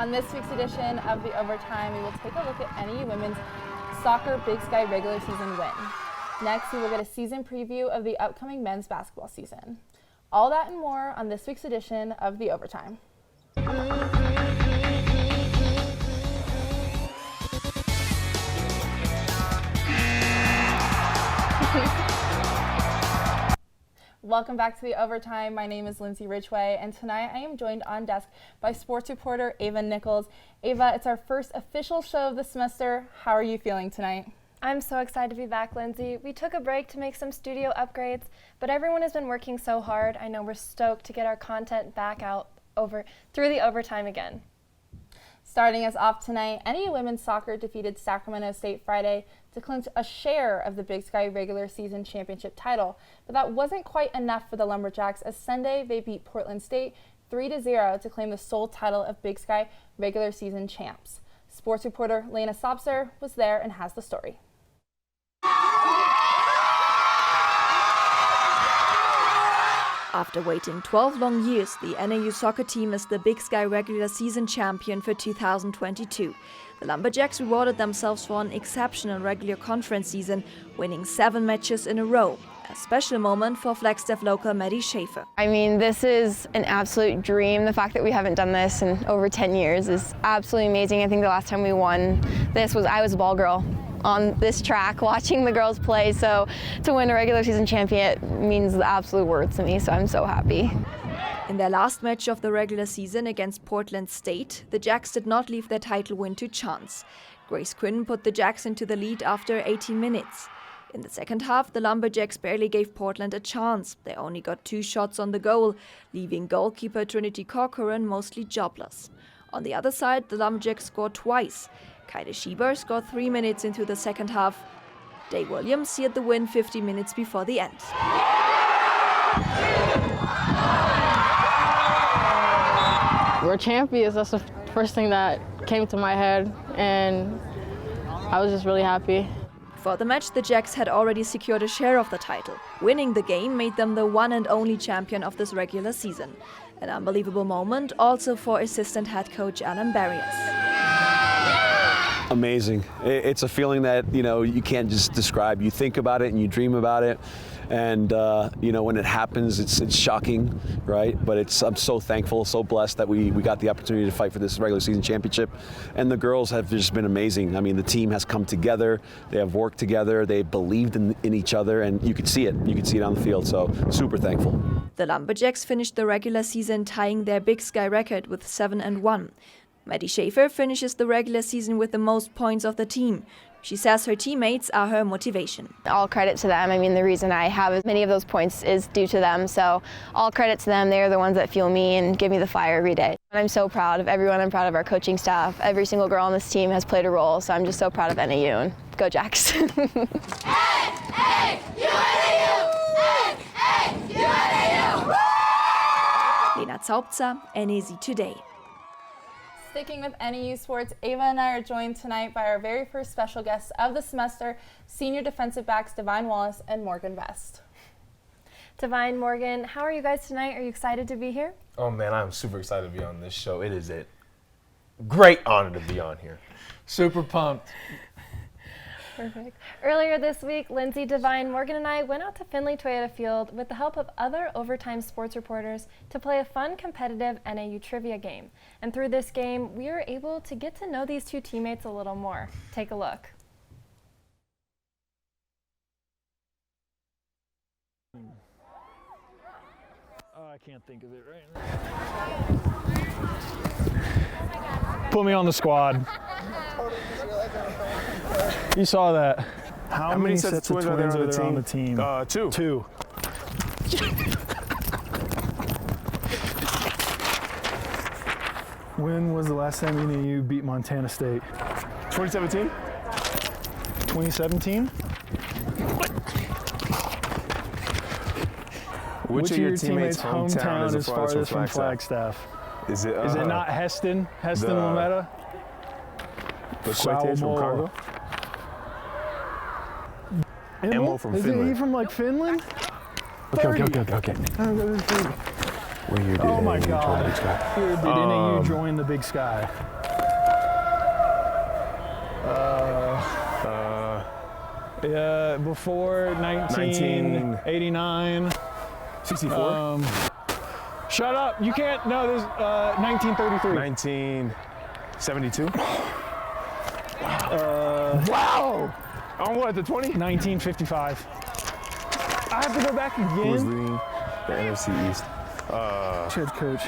On this week's edition of The Overtime, we will take a look at NAU women's soccer Big Sky regular season win. Next, we will get a season preview of the upcoming men's basketball season. All that and more on this week's edition of The Overtime. Welcome back to The Overtime. My name is Lindsay Ridgway, and tonight I am joined on desk by sports reporter Ava Nichols. Ava, it's our first official show of the semester. How are you feeling tonight? I'm so excited to be back, Lindsay. We took a break to make some studio upgrades, but everyone has been working so hard. I know we're stoked to get our content back out through The Overtime again. Starting us off tonight, NAU women's soccer defeated Sacramento State Friday to clinch a share of the Big Sky regular season championship title. But that wasn't quite enough for the Lumberjacks, as Sunday they beat Portland State 3-0 to claim the sole title of Big Sky regular season champs. Sports reporter Lena Sobser was there and has the story. After waiting 12 long years, the NAU soccer team is the Big Sky regular season champion for 2022. The Lumberjacks rewarded themselves for an exceptional regular conference season, winning 7 matches in a row. A special moment for Flagstaff local Maddie Schaefer. I mean, this is an absolute dream. The fact that we haven't done this in over 10 years is absolutely amazing. I think the last time we won this was I was a ball girl on this track watching the girls play, so to win a regular season champion means the absolute world to me, so I'm so happy. In their last match of the regular season against Portland State, the Jacks did not leave their title win to chance. Grace Quinn put the Jacks into the lead after 18 minutes. In the second half, the Lumberjacks barely gave Portland a chance. They only got 2 shots on the goal, leaving goalkeeper Trinity Corcoran mostly jobless. On the other side, the Lumberjacks scored twice. Kaide Schieber scored 3 minutes into the second half. Day Williams sealed the win 50 minutes before the end. We're champions. That's the first thing that came to my head, and I was just really happy. For the match, the Jacks had already secured a share of the title. Winning the game made them the one and only champion of this regular season. An unbelievable moment also for assistant head coach Alan Barrios. Amazing. It's a feeling that, you can't just describe. You think about it and you dream about it. And, when it happens, it's shocking, right? But I'm so thankful, so blessed that we got the opportunity to fight for this regular season championship. And the girls have just been amazing. I mean, the team has come together. They have worked together. They believed in each other, and you could see it. You could see it on the field. So super thankful. The Lumberjacks finished the regular season tying their Big Sky record with 7-1. Maddie Schaefer finishes the regular season with the most points of the team. She says her teammates are her motivation. All credit to them. I mean, the reason I have as many of those points is due to them, so all credit to them. They're the ones that fuel me and give me the fire every day. And I'm so proud of everyone. I'm proud of our coaching staff. Every single girl on this team has played a role, so I'm just so proud of NAU, and go Jacks. Lena Zaubzer, NAZ Today. Sticking with NAU sports, Ava and I are joined tonight by our very first special guests of the semester, senior defensive backs Divine Wallace and Morgan Vest. Divine, Morgan, how are you guys tonight? Are you excited to be here? Oh man, I'm super excited to be on this show. It is a great honor to be on here. Super pumped. Perfect. Earlier this week, Lindsay, Divine, Morgan, and I went out to Findlay Toyota Field with the help of other Overtime sports reporters to play a fun, competitive NAU trivia game. And through this game, we were able to get to know these 2 teammates a little more. Take a look. Oh, I can't think of it right now. Put me on the squad. You saw that. How many sets of twins are there on the team? 2. 2. When was the last time NAU beat Montana State? 2017? 2017? Which of your teammates' hometown is farthest from Flagstaff? Is it not Heston? Lametta? The Quates from Congo? Emil from Finland. Is he from Finland? Okay. What year did Oh my NAU join the Big God. Sky? Here did NAU join the Big Sky? Yeah, before 1989. 64? Shut up! You can't. No, there's 1933. 1972? Wow! On what, the 20? 1955. I have to go back Who was again. leading the NFC East? Head coach,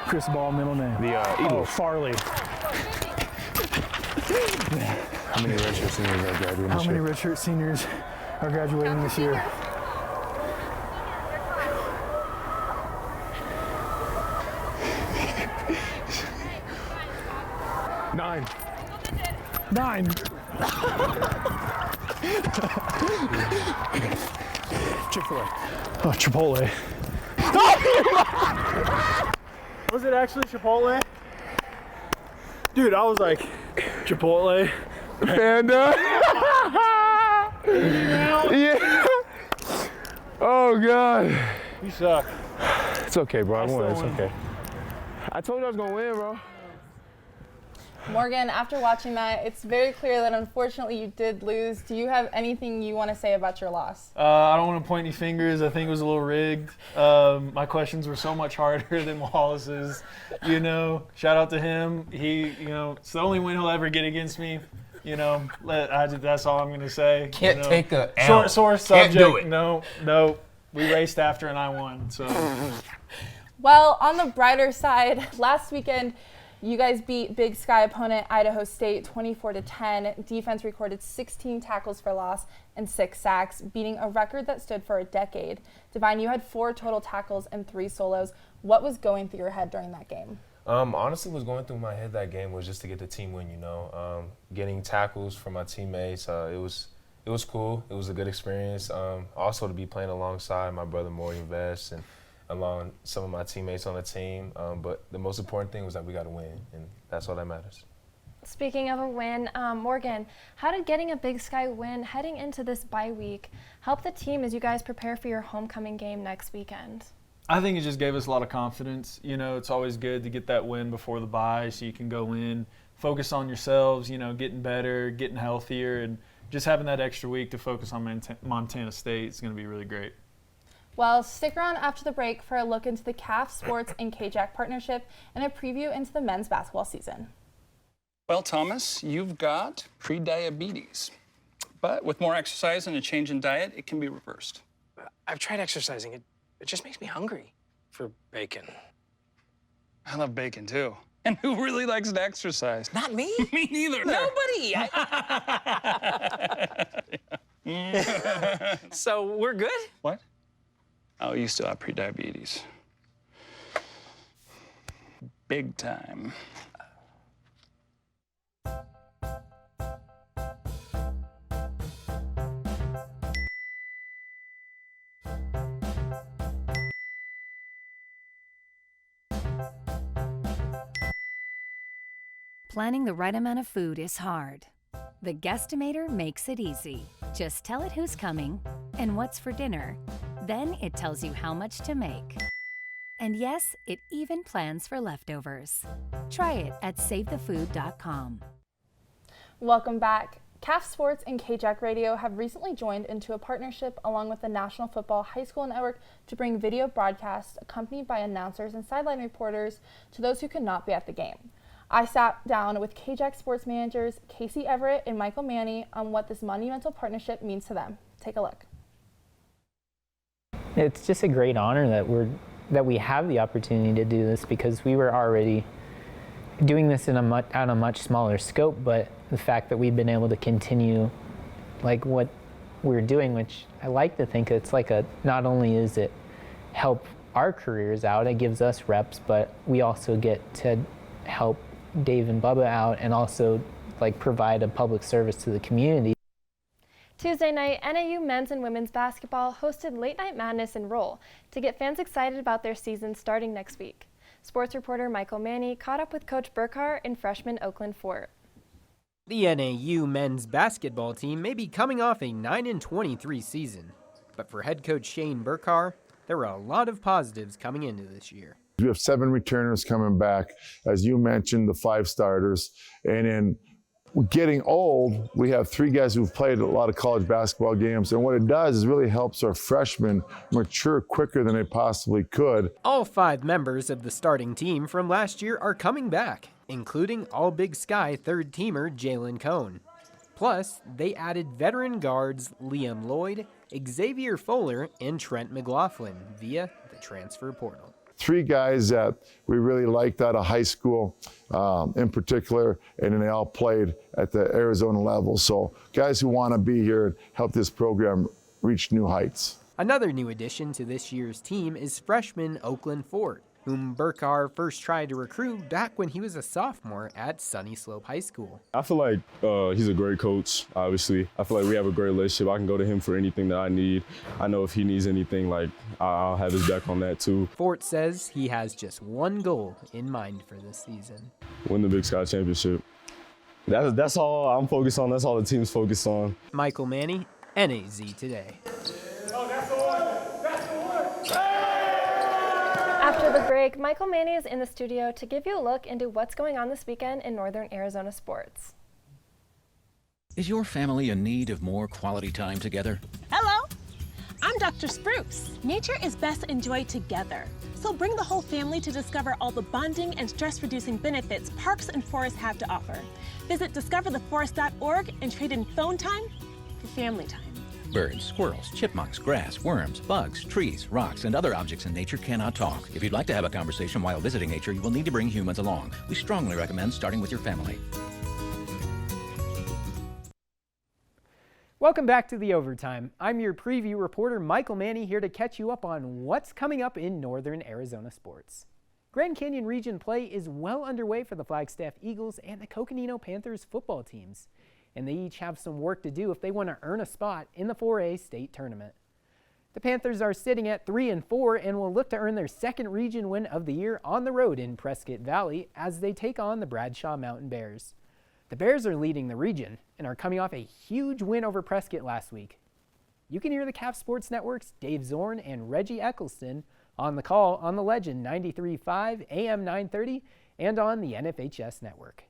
Chris Ball, middle name. The Oh, Eagles. Farley. How many redshirt seniors are graduating How this many year? redshirt seniors are graduating this year? Nine. 9. Chick-fil-A. Oh, Chipotle. Was it actually Chipotle? Dude, I was like, Chipotle. Panda. Yeah. Oh God. You suck. It's okay, bro. I still won. It's win. okay. I told you I was gonna win, bro. Morgan, after watching that, it's very clear that unfortunately you did lose. Do you have anything you want to say about your loss? I don't want to point any fingers. I think it was a little rigged. My questions were so much harder than Wallace's. Shout out to him. It's the only win he'll ever get against me. That's all I'm going to say. Can't take a L. Sore Can't subject. do it. No. We raced after and I won. So. Well, on the brighter side, last weekend, you guys beat Big Sky opponent Idaho State 24-10. Defense recorded 16 tackles for loss and 6 sacks, beating a record that stood for a decade. Divine, you had 4 total tackles and 3 solos. What was going through your head during that game? Honestly, what's going through my head that game was just to get the team win. Getting tackles from my teammates. It was cool. It was a good experience. Also to be playing alongside my brother Morgan Vest and along some of my teammates on the team. But the most important thing was that we got to win, and that's all that matters. Speaking of a win, Morgan, how did getting a Big Sky win heading into this bye week help the team as you guys prepare for your homecoming game next weekend? I think it just gave us a lot of confidence. It's always good to get that win before the bye so you can go in, focus on yourselves, getting better, getting healthier, and just having that extra week to focus on Montana State is going to be really great. Well, stick around after the break for a look into the CAF Sports and KJAC partnership and a preview into the men's basketball season. Well, Thomas, you've got prediabetes. But with more exercise and a change in diet, it can be reversed. I've tried exercising. It just makes me hungry for bacon. I love bacon, too. And who really likes to exercise? Not me. Me neither. Nobody. So we're good? What? Oh, you still have prediabetes. Big time. Planning the right amount of food is hard. The Guestimator makes it easy. Just tell it who's coming and what's for dinner. Then it tells you how much to make. And yes, it even plans for leftovers. Try it at SaveTheFood.com. Welcome back. CAF Sports and KJAC Radio have recently joined into a partnership along with the National Football High School Network to bring video broadcasts accompanied by announcers and sideline reporters to those who could not be at the game. I sat down with KJAC sports managers Casey Everett and Michael Manny on what this monumental partnership means to them. Take a look. It's just a great honor that we have the opportunity to do this, because we were already doing this on a much smaller scope, but the fact that we've been able to continue like what we're doing, which I like to think it's like not only is it help our careers out, it gives us reps, but we also get to help Dave and Bubba out and also like provide a public service to the community. Tuesday night, NAU men's and women's basketball hosted Late Night Madness in Roll to get fans excited about their season starting next week. Sports reporter Michael Manny caught up with Coach Burkhart and freshman Oakland Fort. The NAU men's basketball team may be coming off a 9-23 season, but for head coach Shane Burkhart, there were a lot of positives coming into this year. We have 7 returners coming back, as you mentioned, the 5 starters. And then getting old, we have 3 guys who've played a lot of college basketball games. And what it does is really helps our freshmen mature quicker than they possibly could. All 5 members of the starting team from last year are coming back, including All Big Sky third-teamer Jalen Cohn. Plus, they added veteran guards Liam Lloyd, Xavier Fuller, and Trent McLaughlin via the transfer portal. 3 guys that we really liked out of high school in particular, and then they all played at the Arizona level. So guys who want to be here and help this program reach new heights. Another new addition to this year's team is freshman Oakland Ford, whom Burkhardt first tried to recruit back when he was a sophomore at Sunny Slope High School. I feel like he's a great coach, obviously. I feel like we have a great relationship. I can go to him for anything that I need. I know if he needs anything, like, I'll have his back on that too. Fort says he has just one goal in mind for this season. Win the Big Sky Championship. That's all I'm focused on. That's all the team's focused on. Michael Manny, NAZ Today. After the break, Michael Manny is in the studio to give you a look into what's going on this weekend in Northern Arizona sports. Is your family in need of more quality time together? Hello, I'm Dr. Spruce. Nature is best enjoyed together. So bring the whole family to discover all the bonding and stress-reducing benefits parks and forests have to offer. Visit discovertheforest.org and trade in phone time for family time. Birds, squirrels, chipmunks, grass, worms, bugs, trees, rocks, and other objects in nature cannot talk. If you'd like to have a conversation while visiting nature, you will need to bring humans along. We strongly recommend starting with your family. Welcome back to The Overtime. I'm your preview reporter, Michael Manny, here to catch you up on what's coming up in Northern Arizona sports. Grand Canyon Region play is well underway for the Flagstaff Eagles and the Coconino Panthers football teams, and they each have some work to do if they want to earn a spot in the 4A state tournament. The Panthers are sitting at 3-4 and will look to earn their second region win of the year on the road in Prescott Valley as they take on the Bradshaw Mountain Bears. The Bears are leading the region and are coming off a huge win over Prescott last week. You can hear the CAF Sports Network's Dave Zorn and Reggie Eccleston on the call on the Legend 93.5 AM 930 and on the NFHS network.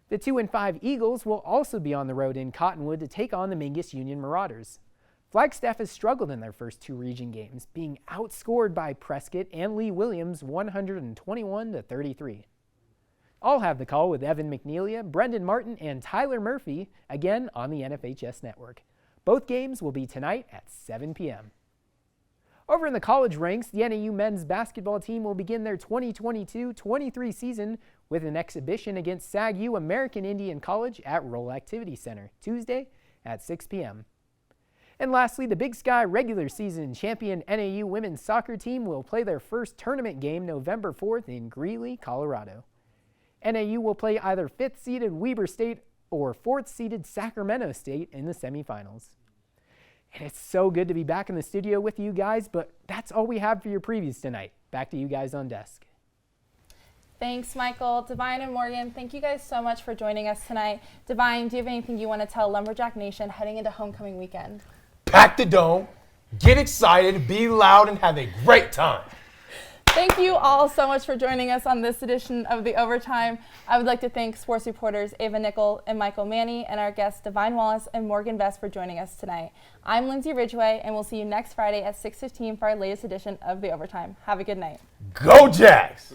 The 2-5 Eagles will also be on the road in Cottonwood to take on the Mingus Union Marauders. Flagstaff has struggled in their first 2 region games, being outscored by Prescott and Lee Williams 121-33. I'll have the call with Evan McNelia, Brendan Martin, and Tyler Murphy, again on the NFHS network. Both games will be tonight at 7 p.m. Over in the college ranks, the NAU men's basketball team will begin their 2022-23 season with an exhibition against SAG-U American Indian College at Roll Activity Center, Tuesday at 6 p.m. And lastly, the Big Sky regular season champion NAU women's soccer team will play their first tournament game November 4th in Greeley, Colorado. NAU will play either 5th-seeded Weber State or 4th-seeded Sacramento State in the semifinals. And it's so good to be back in the studio with you guys, but that's all we have for your previews tonight. Back to you guys on desk. Thanks, Michael. Divine and Morgan, thank you guys so much for joining us tonight. Divine, do you have anything you want to tell Lumberjack Nation heading into homecoming weekend? Pack the dome, get excited, be loud, and have a great time. Thank you all so much for joining us on this edition of The Overtime. I would like to thank sports reporters Ava Nickel and Michael Manny and our guests Divine Wallace and Morgan Best for joining us tonight. I'm Lindsay Ridgway, and we'll see you next Friday at 6:15 for our latest edition of The Overtime. Have a good night. Go Jacks!